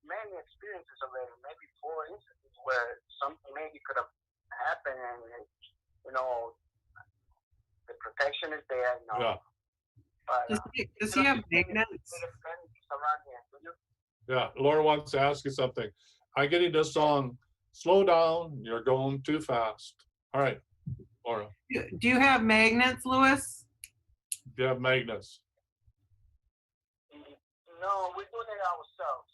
F: many experiences already, maybe 4 instances where something maybe could have happened, and the protection is there.
B: Yeah.
F: But,
C: Does he have magnets?
B: Yeah, Laura wants to ask you something. I'm getting this song, Slow Down, You're Going Too Fast. All right, Laura,
C: Do you have magnets, Louis?
B: do you have magnets?
F: No, we're doing it ourselves.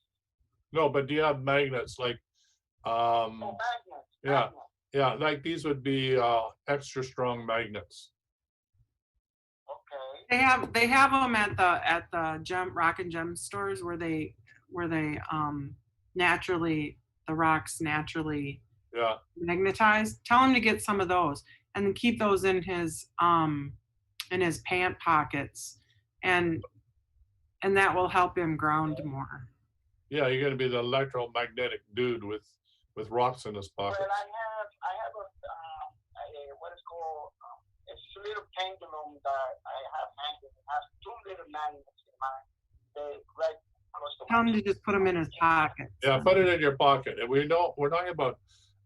B: No, but do you have magnets? Like,
F: Magnets.
B: yeah. Yeah, like these would be extra strong magnets.
F: Okay.
C: They have them at the rock and gem stores where they naturally, the rocks naturally
B: Yeah.
C: magnetized. Tell him to get some of those and then keep those in his pant pockets, and that will help him ground more.
B: Yeah, you're gonna be the electromagnetic dude with rocks in his pockets.
F: Well, I have a what is called it's a little pendulum that I have hanging. It has 2 little magnets in mine. They right close to
C: Tell him to just put them in his pocket.
B: Yeah, put it in your pocket. And we're talking about,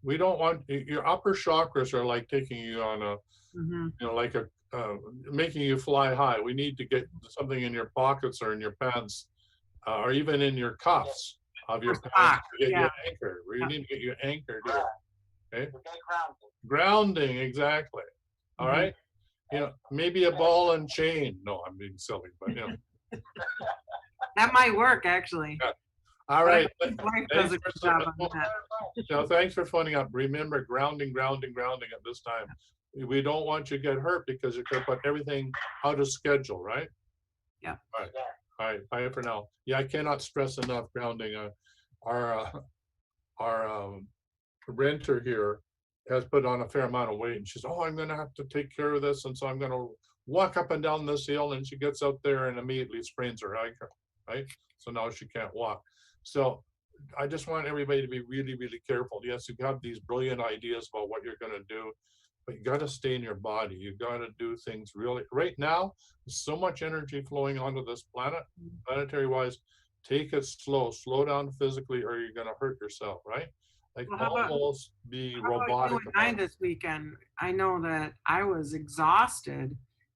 B: we don't want, your upper chakras are like taking you on a, like making you fly high. We need to get something in your pockets or in your pants, or even in your cuffs of your pants to get you anchored. We need to get you anchored here. Okay? Grounding, exactly. All right? Maybe a ball and chain. No, I'm being silly, but
C: That might work, actually.
B: Yeah. All right. Thanks for phoning up. Remember, grounding at this time. We don't want you to get hurt because you're going to put everything out of schedule, right?
C: Yeah.
B: All right. Bye for now. Yeah, I cannot stress enough grounding. Our renter here has put on a fair amount of weight, and she's, I'm going to have to take care of this, and so I'm going to walk up and down this hill, and she gets out there and immediately sprains her ankle, right? So now she can't walk. So I just want everybody to be really, really careful. Yes, you have these brilliant ideas about what you're going to do, but you got to stay in your body. You got to do things really. Right now, there's so much energy flowing onto this planet, planetary wise. Take it slow down physically, or you're going to hurt yourself, right? Like almost be robotic.
C: You and I this weekend, I know that I was exhausted,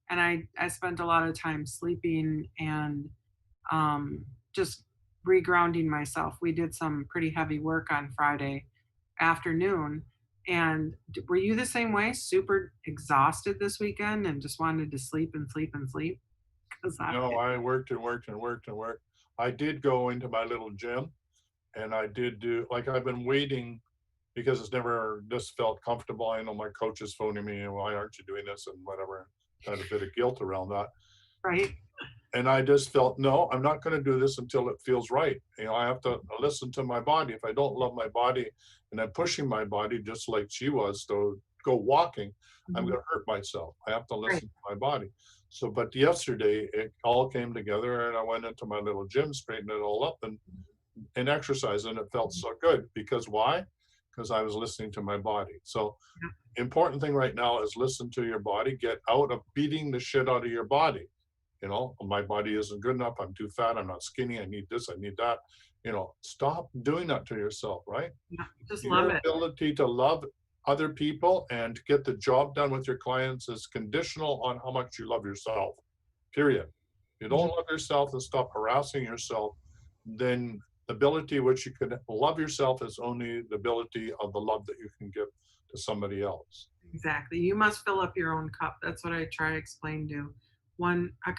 C: and I spent a lot of time sleeping and just regrounding myself. We did some pretty heavy work on Friday afternoon. And were you the same way? Super exhausted this weekend and just wanted to sleep and sleep and sleep?
B: No, I worked and worked. I did go into my little gym, and I did do, like, I've been waiting because it's never just felt comfortable. I know my coach is phoning me, and why aren't you doing this and whatever. Had a bit of guilt around that.
C: Right.
B: And I just felt, no, I'm not going to do this until it feels right. You know, I have to listen to my body. If I don't love my body and I'm pushing my body just like she was to go walking, I'm
C: Mhm.
B: going to hurt myself. I have to
C: Right.
B: listen to my body. So, but yesterday it all came together, and I went into my little gym, straightened it all up, and exercised, and it felt so good. Because why? Because I was listening to my body. So important thing right now is listen to your body. Get out of beating the shit out of your body. You know, my body isn't good enough. I'm too fat. I'm not skinny. I need this. I need that. You know, stop doing that to yourself, right?
C: Yeah, just love
B: Your
C: it.
B: ability to love other people and to get the job done with your clients is conditional on how much you love yourself, period. If you don't love yourself and stop harassing yourself, then the ability which you can love yourself is only the ability of the love that you can give to somebody else.
C: Exactly. You must fill up your own cup. That's what I try to explain to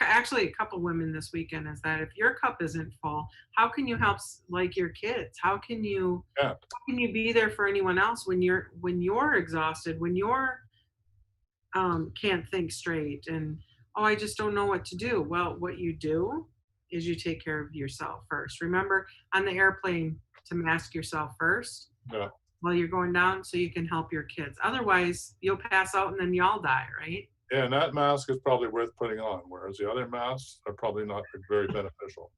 C: actually a couple women this weekend, is that if your cup isn't full, how can you help like your kids? How can you be there for anyone else when you're exhausted, when you're can't think straight, and oh, I just don't know what to do. Well, what you do is you take care of yourself first. Remember on the airplane to mask yourself first
B: Yeah.
C: while you're going down, so you can help your kids. Otherwise, you'll pass out and then y'all die, right?
B: Yeah, and that mask is probably worth putting on, whereas the other masks are probably not very beneficial.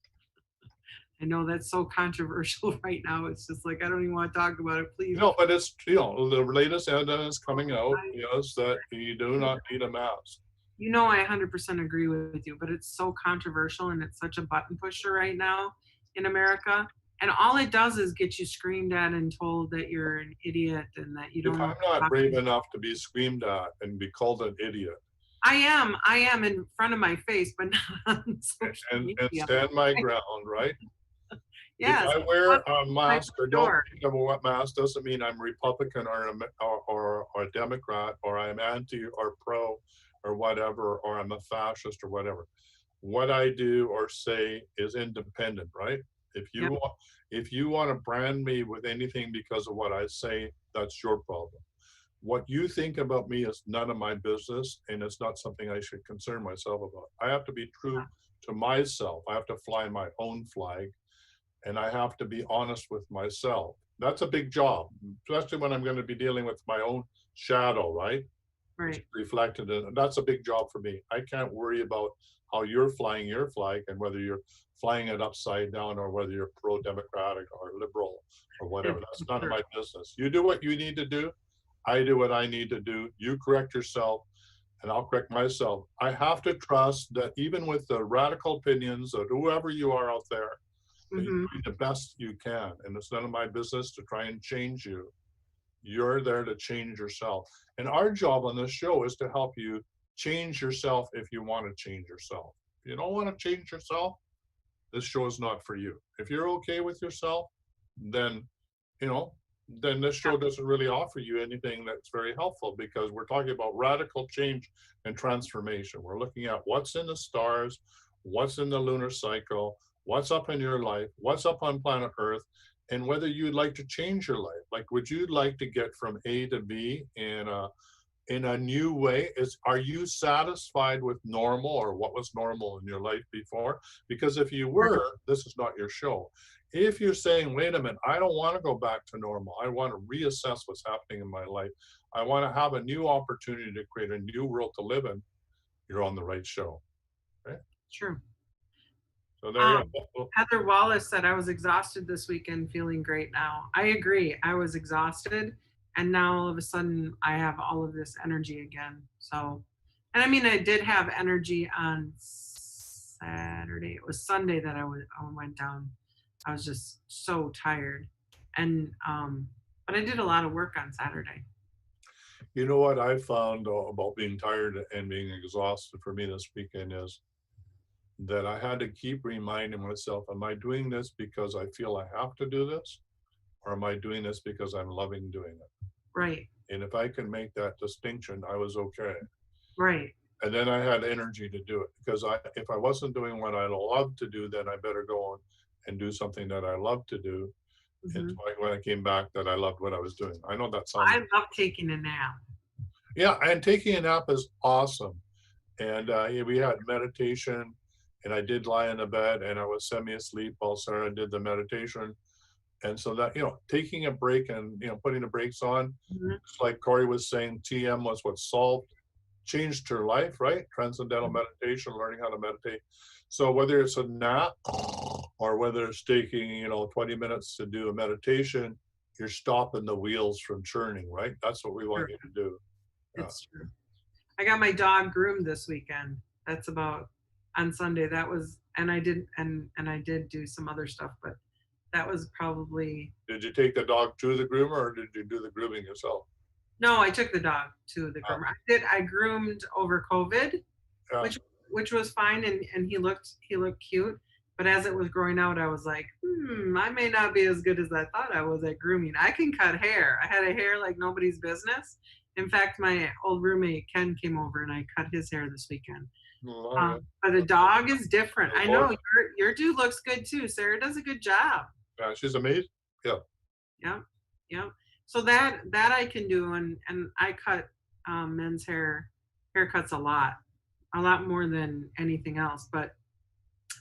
C: I know that's so controversial right now. It's just like, I don't even want to talk about it, please.
B: No, but it's, you know, the latest evidence coming out is that you do not need a mask.
C: You know, I 100% agree with you, but it's so controversial, and it's such a button pusher right now in America. And all it does is get you screamed at and told that you're an idiot and that you don't
B: If
C: know
B: I'm
C: what
B: not
C: to
B: brave
C: do.
B: enough to be screamed at and be called an idiot
C: I am in front of my face, but not on social
B: and
C: media.
B: stand my ground, right?
C: Yes.
B: If I wear a mask or don't
C: Sure.
B: think of what mask doesn't mean I'm Republican or a Democrat or I'm anti or pro or whatever, or I'm a fascist or whatever. What I do or say is independent, right? If you
C: Yep.
B: want, if you want to brand me with anything because of what I say, that's your problem. What you think about me is none of my business, and it's not something I should concern myself about. I have to be true to myself. I have to fly my own flag, and I have to be honest with myself. That's a big job, especially when I'm going to be dealing with my own shadow, right?
C: Right.
B: Reflected in. That's a big job for me. I can't worry about how you're flying your flag and whether you're flying it upside down or whether you're pro-democratic or liberal or whatever. That's none of my business. You do what you need to do. I do what I need to do. You correct yourself, and I'll correct myself. I have to trust that even with the radical opinions of whoever you are out there, that you do the best you can. And it's none of my business to try and change you. You're there to change yourself. And our job on this show is to help you change yourself if you want to change yourself. If you don't want to change yourself, this show is not for you. If you're okay with yourself, then, you know, then this show doesn't really offer you anything that's very helpful, because we're talking about radical change and transformation. We're looking at what's in the stars, what's in the lunar cycle, what's up in your life, what's up on planet Earth, and whether you'd like to change your life. Like, would you like to get from A to B in a new way? Are you satisfied with normal or what was normal in your life before? Because if you were, this is not your show. If you're saying, wait a minute, I don't want to go back to normal. I want to reassess what's happening in my life. I want to have a new opportunity to create a new world to live in. You're on the right show. Okay?
C: True.
B: So there you go.
C: Heather Wallace said, I was exhausted this weekend, feeling great now. I agree. I was exhausted, and now all of a sudden I have all of this energy again. So, and I mean, I did have energy on Saturday. It was Sunday that I went down. I was just so tired. And, but I did a lot of work on Saturday.
B: You know what I found about being tired and being exhausted for me this weekend is that I had to keep reminding myself, am I doing this because I feel I have to do this? Or am I doing this because I'm loving doing it?
C: Right.
B: And if I can make that distinction, I was okay.
C: Right.
B: And then I had energy to do it, because if I wasn't doing what I love to do, then I better go and do something that I love to do.
C: Mhm.
B: It's like when I came back that I loved what I was doing. I know that sounds,
C: I love taking a nap.
B: yeah, and taking a nap is awesome. And yeah, we had meditation, and I did lie in the bed and I was semi-asleep while Sarah did the meditation. And so that, taking a break and, putting the brakes on,
C: Mhm.
B: just like Kory was saying, TM was what changed her life, right? Transcendental
C: Mhm.
B: meditation, learning how to meditate. So whether it's a nap or whether it's taking, 20 minutes to do a meditation, you're stopping the wheels from churning, right? That's what we want
C: Sure.
B: you to do. Yeah.
C: It's true. I got my dog groomed this weekend. That's about on Sunday. That was, and I did, and I did do some other stuff, but that was probably,
B: Did you take the dog to the groomer, or did you do the grooming yourself?
C: no, I took the dog to the groomer. I groomed over COVID,
B: Yeah.
C: which was fine, and he looked cute. But as it was growing out, I was like, I may not be as good as I thought I was at grooming. I can cut hair. I had a hair like nobody's business. In fact, my old roommate Ken came over and I cut his hair this weekend.
B: All right.
C: But a dog is different. I know
B: Lord.
C: your dude looks good too. Sarah does a good job.
B: Yeah, she's amazing. Yeah.
C: Yep. So that I can do, and I cut men's haircuts a lot more than anything else. But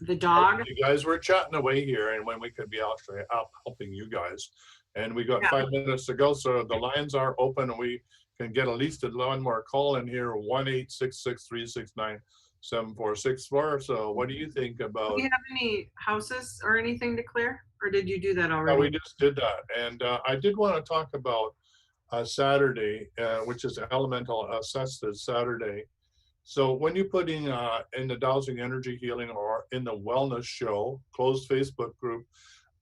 C: the dog,
B: You guys were chatting away here, and when we could be actually out helping you guys. And we got 5 minutes to go, so the lines are open, and we can get at least one more call in here, 1-866-369-7464. So what do you think about?
C: do you have any houses or anything to clear, or did you do that
B: Yeah,
C: already?
B: we just did that. And I did want to talk about Saturday, which is Elemental Assessed Saturday. So when you're putting in the Dowsing Energy Healing or in the Wellness Show, closed Facebook group,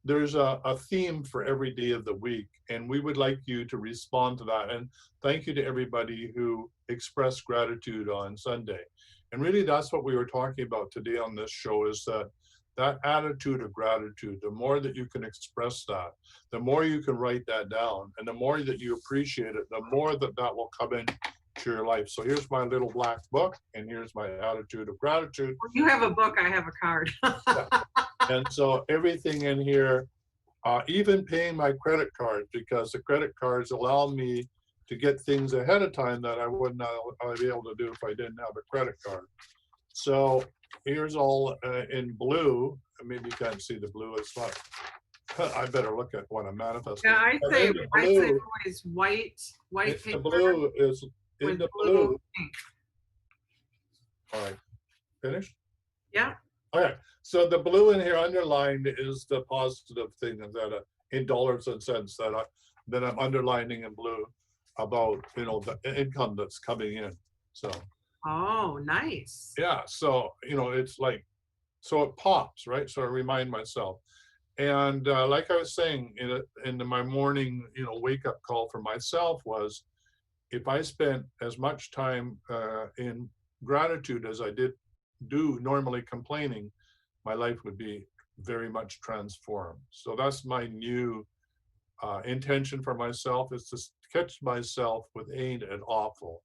B: there's a theme for every day of the week. And we would like you to respond to that. And thank you to everybody who expressed gratitude on Sunday. And really, that's what we were talking about today on this show, is that attitude of gratitude. The more that you can express that, the more you can write that down, and the more that you appreciate it, the more that will come in to your life. So here's my little black book, and here's my attitude of gratitude.
C: You have a book, I have a card.
B: And so everything in here, even paying my credit cards, because the credit cards allow me to get things ahead of time that I would not be able to do if I didn't have a credit card. So here's all in blue. Maybe you can't see the blue. It's not. I better look at what I'm manifesting.
C: Yeah, I say always white
B: The
C: paper.
B: blue is in
C: with
B: the blue.
C: ink.
B: All right, finished?
C: Yeah.
B: All right, so the blue in here underlined is the positive thing that in dollars and cents that I'm underlining in blue about, the income that's coming in. So.
C: Oh, nice.
B: Yeah, so it's like, so it pops, right? So I remind myself. And like I was saying in my morning, wake up call for myself was, if I spent as much time in gratitude as I do normally complaining, my life would be very much transformed. So that's my new intention for myself, is to catch myself with ain't it awful.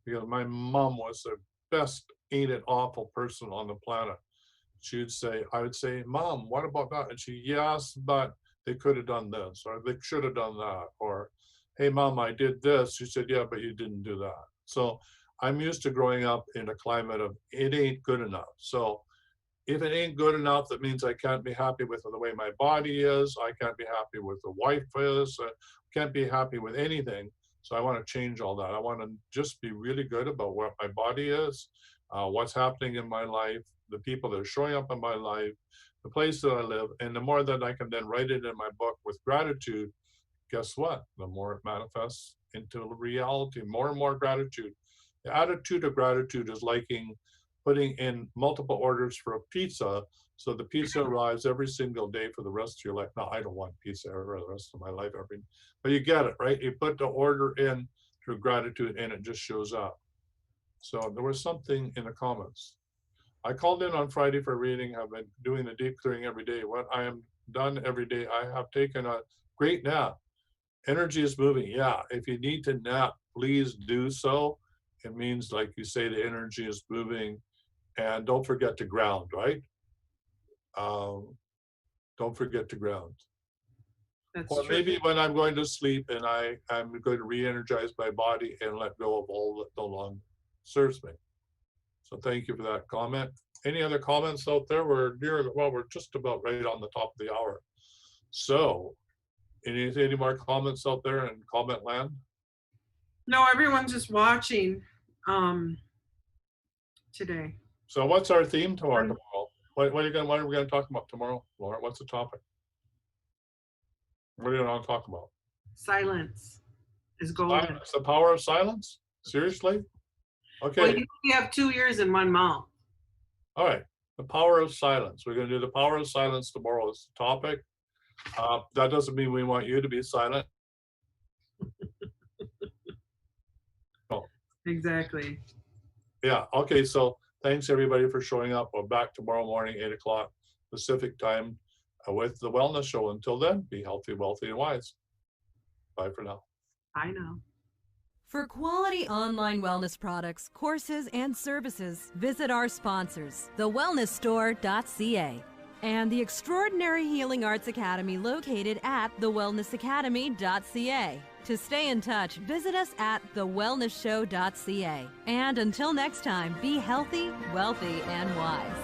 B: Because my mom was the best ain't it awful person on the planet. I would say, Mom, what about that? And she, yes, but they could have done this, or they should have done that. Or, hey, Mom, I did this. She said, yeah, but you didn't do that. So I'm used to growing up in a climate of it ain't good enough. So if it ain't good enough, that means I can't be happy with the way my body is. I can't be happy with the wife is. I can't be happy with anything. So I want to change all that. I want to just be really good about what my body is, what's happening in my life, the people that are showing up in my life, the place that I live. And the more that I can then write it in my book with gratitude, guess what? The more it manifests into reality, more and more gratitude. The attitude of gratitude is liking putting in multiple orders for a pizza. So the pizza arrives every single day for the rest of your life. No, I don't want pizza for the rest of my life. But you get it, right? You put the order in through gratitude and it just shows up. So there was something in the comments. I called in on Friday for reading. I've been doing the deep clearing every day. What I am done every day, I have taken a great nap. Energy is moving. Yeah, if you need to nap, please do so. It means, like you say, the energy is moving. And don't forget to ground, right? Don't forget to ground.
C: That's
B: Or
C: true.
B: maybe when I'm going to sleep and I'm going to re-energize my body and let go of all that no longer serves me. So thank you for that comment. Any other comments out there? We're just about right on the top of the hour. So any more comments out there in comment land?
C: No, everyone's just watching today.
B: So what's our theme tomorrow? What are we going to talk about tomorrow, Laura? What's the topic? What are you going to talk about?
C: Silence is golden.
B: Silence, the power of silence? Seriously? Okay.
C: Well, you have 2 ears and 1 mouth.
B: All right. The power of silence. We're going to do the power of silence tomorrow as the topic. That doesn't mean we want you to be silent. Oh.
C: Exactly.
B: Yeah. Okay. So thanks everybody for showing up. We're back tomorrow morning, 8 o'clock Pacific time with the Wellness Show. Until then, be healthy, wealthy, and wise. Bye for now.
C: I know.
G: For quality online wellness products, courses, and services, visit our sponsors, thewellnessstore.ca and the Extraordinary Healing Arts Academy located at thewellnessacademy.ca. To stay in touch, visit us at thewellnessshow.ca. And until next time, be healthy, wealthy, and wise.